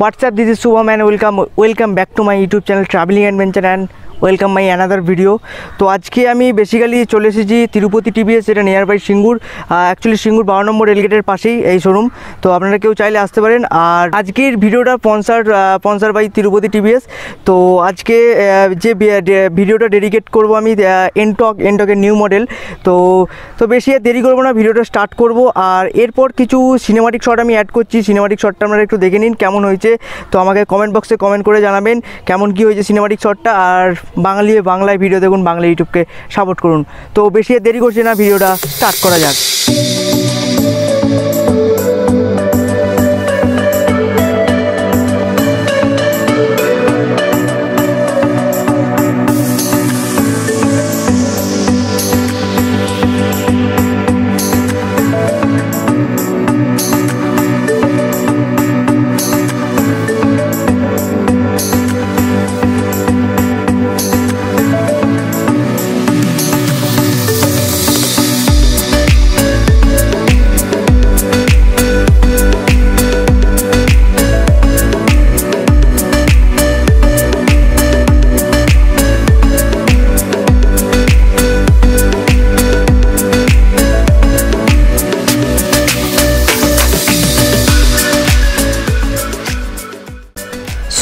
What's up, this is Shubham and welcome back to my YouTube channel Traveling Adventure and welcome my another video. তো আজকে আমি basically চলে এসেছি Tirupati TVS, এটা near by Singur. Actually Singur 12 number রেলগেটের পাশেই এই শোরুম। তো আপনারা কেউ চাইলে আসতে পারেন। আর আজকের ভিডিওটা স্পন্সার বাই তিরুপতি টিভিএস। তো আজকে যে ভিডিওটা ডেডিকেট করব আমি এনটকের নিউ মডেল। তো বেশি আর দেরি করবো না, ভিডিওটা স্টার্ট করব। আর এরপর কিছু সিনেমাটিক শট আমি অ্যাড করছি। সিনেমাটিক শটটা আপনারা একটু দেখে নিন কেমন হয়েছে। তো আমাকে কমেন্ট বক্সে কমেন্ট করে জানাবেন কেমন কী হয়েছে সিনেমাটিক শটটা। আর বাংলায় ভিডিও দেখুন, বাংলা ইউটিউবকে সাপোর্ট করুন। তো বেশি দেরি করছি না, ভিডিওটা স্টার্ট করা যাক।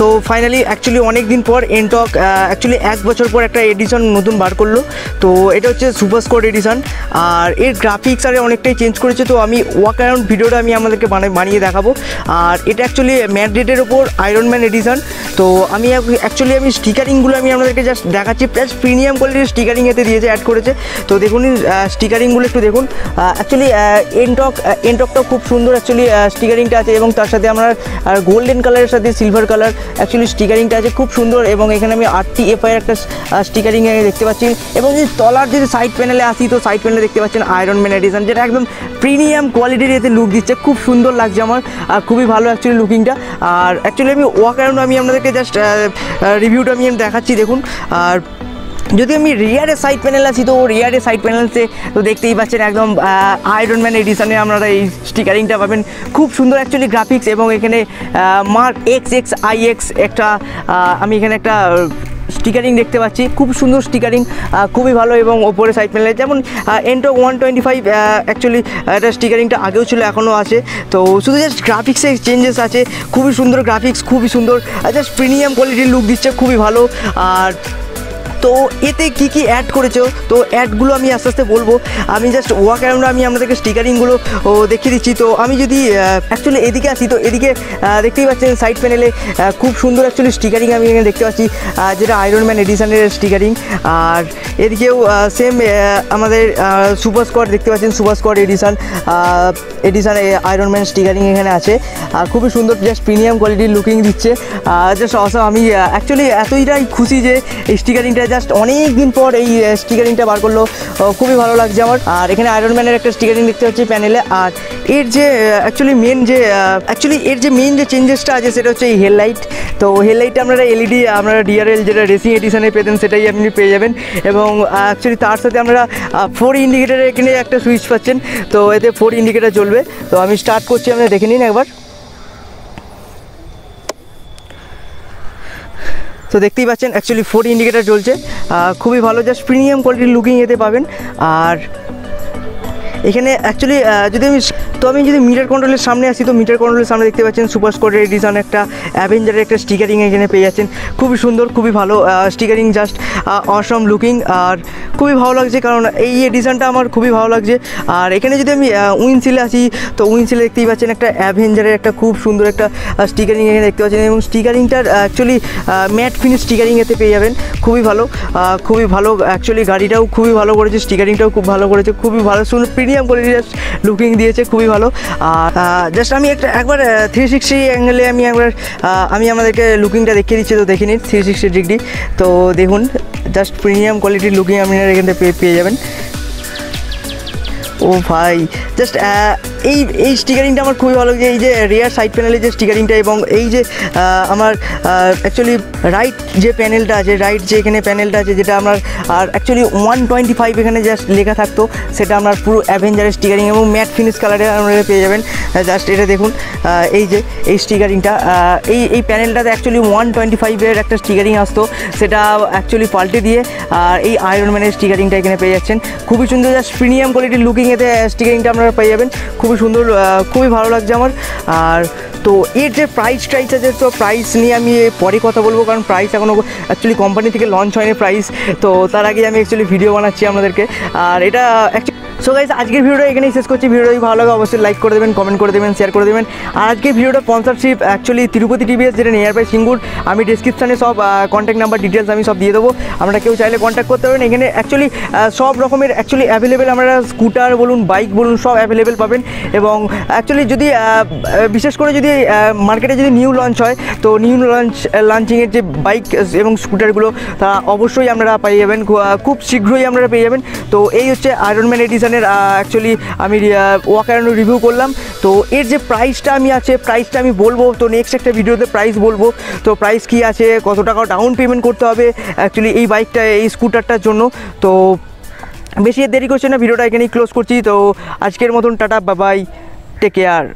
সো ফাইনালি অ্যাকচুয়ালি অনেক দিন পর এনটক অ্যাকচুয়ালি 1 বছর পর একটা এডিশন নতুন বার করলো। তো এটা হচ্ছে সুপার স্কোয়াড এডিশন। আর এর গ্রাফিক্স আরে অনেকটাই চেঞ্জ করেছে। তো আমি ওয়াক অ্যারাউন্ড ভিডিওটা আমি আমাদেরকে বানিয়ে দেখাবো। আর এটা অ্যাকচুয়ালি ম্যাড্রিডের ওপর আয়রন ম্যান এডিশন। তো আমি স্টিকারিংগুলো আমি আপনাদেরকে জাস্ট দেখাচ্ছি। প্লাস প্রিমিয়াম কোয়ালিটির স্টিকারিং এতে দিয়েছে, অ্যাড করেছে। তো দেখুন স্টিকারিংগুলো একটু দেখুন। অ্যাকচুয়ালি এনটকটাও খুব সুন্দর অ্যাকচুয়ালি স্টিকারিংটা আছে। এবং তার সাথে আমরা গোল্ডেন কালারের সাথে সিলভার কালার অ্যাকচুয়ালি স্টিকারিংটা আছে, খুব সুন্দর। এবং এখানে আমি RTFI একটা স্টিকারিং দেখতে পাচ্ছি। এবং যদি তলার যদি সাইড প্যানেলে আসি, তো সাইড প্যানেলে দেখতে পাচ্ছেন আয়রন ম্যান এডিশন, যেটা একদম প্রিমিয়াম কোয়ালিটির এতে লুক দিচ্ছে, খুব সুন্দর লাগছে আমার। আর খুবই ভালো অ্যাকচুয়ালি লুকিংটা। আর অ্যাকচুয়ালি আমি ওয়াক অ্যারাউন্ড আমি আপনাদেরকে জাস্ট রিভিউটা আমি দেখাচ্ছি দেখুন। আর যদি আমি রিয়ারের সাইড প্যানেল আছি, তো রিয়ারের সাইড প্যানেলসে তো দেখতেই পাচ্ছেন একদম আয়রন ম্যান এডিশনে আপনারা এই স্টিকারিংটা পাবেন, খুব সুন্দর অ্যাকচুয়ালি গ্রাফিক্স। এবং এখানে মার্ক XX একটা আমি এখানে একটা স্টিকারিং দেখতে পাচ্ছি, খুব সুন্দর স্টিকারিং, খুবই ভালো। এবং ওপরে সাইড প্যানেলে যেমন এনটক 125 অ্যাকচুয়ালি এটা স্টিকারিংটা আগেও ছিল, এখনও আছে। তো শুধু জাস্ট গ্রাফিক্সে চেঞ্জেস আছে, খুবই সুন্দর গ্রাফিক্স, খুবই সুন্দর, জাস্ট প্রিমিয়াম কোয়ালিটির লুক দিচ্ছে, খুবই ভালো। আর তো এতে কী কী অ্যাড করেছো, তো অ্যাডগুলো আমি আস্তে আস্তে বলবো। আমি জাস্ট ওয়াক অ্যারাউন্ডে আমি আপনাদেরকে স্টিকারিংগুলো দেখিয়ে দিচ্ছি। তো আমি যদি অ্যাকচুয়ালি এদিকে আসি, তো এদিকে দেখতেই পাচ্ছেন সাইড প্যানেলে খুব সুন্দর অ্যাকচুয়ালি স্টিকারিং আমি এখানে দেখতে পাচ্ছি, যেটা আয়রন ম্যান এডিশনের স্টিকারিং। আর এদিকেও সেম আমাদের সুপার স্কোয়াড দেখতে পাচ্ছেন, super squad edition iron man stickering এখানে আছে। আর খুবই সুন্দর, জাস্ট প্রিমিয়াম কোয়ালিটির লুকিং দিচ্ছে, জাস্ট অসাম। আমি অ্যাকচুয়ালি এতটাই খুশি যে এই স্টিকারিংটা জাস্ট অনেক দিন পর এই স্টিকারিংটা বার করলো, খুবই ভালো লাগছে আমার। আর এখানে আয়রন ম্যানের একটা স্টিকারিং দেখতে পাচ্ছি প্যানেলে। আর এর যে মেন যে চেঞ্জেসটা আছে, সেটা হচ্ছে এই হেডলাইট। তো হেডলাইটটা আপনারা LED, আপনারা DRL যেটা রেসিং এডিশনে পেতেন, সেটাই আপনি পেয়ে যাবেন। এবং অ্যাকচুয়ালি তার সাথে আপনারা 4 ইন্ডিকেটারের এখানে একটা সুইচ পাচ্ছেন। তো এতে 4 ইন্ডিকেটার চলবে। তো আমি স্টার্ট করছি, আপনারা দেখে নিন একবার। তো দেখতেই পাচ্ছেন অ্যাকচুয়ালি 4 ইন্ডিকেটার চলছে, খুবই ভালো, জাস্ট প্রিমিয়াম কোয়ালিটির লুকিং এতে পাবেন। আর এখানে অ্যাকচুয়ালি আমি যদি মিটার কন্ট্রোলের সামনে আসি, তো মিটার কন্ট্রোলের সামনে দেখতে পাচ্ছেন সুপার স্কোয়াডের এডিশন একটা অ্যাভেঞ্জারের একটা স্টিকারিং এখানে পেয়ে যাচ্ছেন, খুবই সুন্দর, খুবই ভালো স্টিকারিং, জাস্ট অসম লুকিং। আর খুবই ভালো লাগছে, কারণ এই এডিশনটা আমার খুবই ভালো লাগছে। আর এখানে যদি আমি উইন্ডশিল্ডে আসি, তো উইন্ডশিল্ডে দেখতেই পাচ্ছেন একটা অ্যাভেঞ্জারের একটা খুব সুন্দর একটা স্টিকারিং এখানে দেখতে পাচ্ছেন। এবং স্টিকারিংটার অ্যাকচুয়ালি ম্যাট ফিনিশ স্টিকারিং এতে পেয়ে যাবেন, খুবই ভালো, খুবই ভালো। অ্যাকচুয়ালি গাড়িটাও খুবই ভালো করেছে, স্টিকারিংটাও খুব ভালো করেছে, খুবই ভালো সুন্দর প্রিমিয়াম কোয়ালিটি জাস্ট লুকিং দিয়েছে, খুবই ভালো। আর জাস্ট আমি একবার 360 অ্যাঙ্গেলে আমি আমাদেরকে লুকিংটা দেখিয়ে দিচ্ছি। তো দেখে নিন 360 ডিগ্রি। তো দেখুন জাস্ট প্রিমিয়াম কোয়ালিটির লুকিং আপনারা এখান থেকে পেয়ে যাবেন। ও ভাই, জাস্ট এই এই স্টিকারিংটা আমার খুবই ভালো লাগে, এই যে রেয়ার সাইড প্যানেলের যে স্টিকারিংটা, এবং এই যে আমার অ্যাকচুয়ালি রাইট যে প্যানেলটা আছে, রাইট যে এখানে প্যানেলটা আছে যেটা আমার, আর অ্যাকচুয়ালি 125 এখানে জাস্ট লেখা থাকতো, সেটা আপনার পুরো অ্যাভেঞ্জারের স্টিকারিং এবং ম্যাট ফিনিশ কালারে আপনারা পেয়ে যাবেন। জাস্ট এটা দেখুন, এই যে এই স্টিকারিংটা, এই প্যানেলটাতে অ্যাকচুয়ালি 125-এর একটা স্টিকারিং আসতো, সেটা অ্যাকচুয়ালি পাল্টে দিয়ে আর এই আয়রন ম্যানের স্টিকারিংটা এখানে পেয়ে যাচ্ছেন। খুবই সুন্দর, জাস্ট প্রিমিয়াম কোয়ালিটির লুকিং এতে স্টিকারিংটা আপনারা পেয়ে যাবেন, খুবই সুন্দর, খুবই ভালো লাগছে আমার। আর তো এর যে প্রাইস আছে, তো প্রাইস নিয়ে আমি পরে কথা বলবো, কারণ প্রাইস এখনও অ্যাকচুয়ালি কোম্পানি থেকে লঞ্চ হয়নি প্রাইস, তো তার আগে আমি অ্যাকচুয়ালি ভিডিও বানাচ্ছি আপনাদেরকে। আর এটা সো গাইস, আজকের ভিডিওটা এখানেই শেষ করছি। ভিডিও যদি ভালো লাগে অবশ্যই লাইক করে দেবেন, কমেন্ট করে দেবেন, শেয়ার করে দেবেন। আর আজকের ভিডিওটা স্পন্সরশিপ অ্যাকচুয়ালি তিরুপতি টিভিএস, যেটা নিয়ার বাই সিঙ্গুর। আমি ডিসক্রিপশানে সব কন্ট্যাক্ট নাম্বার ডিটেলস আমি সব দিয়ে দেবো, আপনারা কেউ চাইলে কন্ট্যাক্ট করতে পারেন। এখানে অ্যাকচুয়ালি সব রকমের অ্যাকচুয়ালি অ্যাভেলেবেল, আমরা স্কুটার বলুন, বাইক বলুন, সব অ্যাভেলেবেল পাবেন। এবং অ্যাকচুয়ালি যদি বিশেষ করে যদি মার্কেটে যদি নিউ লঞ্চ হয়, তো নিউ লঞ্চিংয়ের যে বাইক এবং স্কুটারগুলো তা অবশ্যই আপনারা পেয়ে যাবেন, খুব শীঘ্রই আপনারা পেয়ে যাবেন। তো এই হচ্ছে আয়রন ম্যান এডিশনের অ্যাকচুয়ালি আমি ওয়াকার রিভিউ করলাম। তো এর যে প্রাইসটা আমি বলবো, তো নেক্সট একটা ভিডিওতে প্রাইস বলবো। তো প্রাইস কী আছে, কত টাকা ডাউন পেমেন্ট করতে হবে অ্যাকচুয়ালি এই বাইকটা, এই স্কুটারটার জন্য। তো বেশি দেরি করছে না, ভিডিওটা এখানেই ক্লোজ করছি। তো আজকের মতন টাটা, বাই, টেক কেয়ার।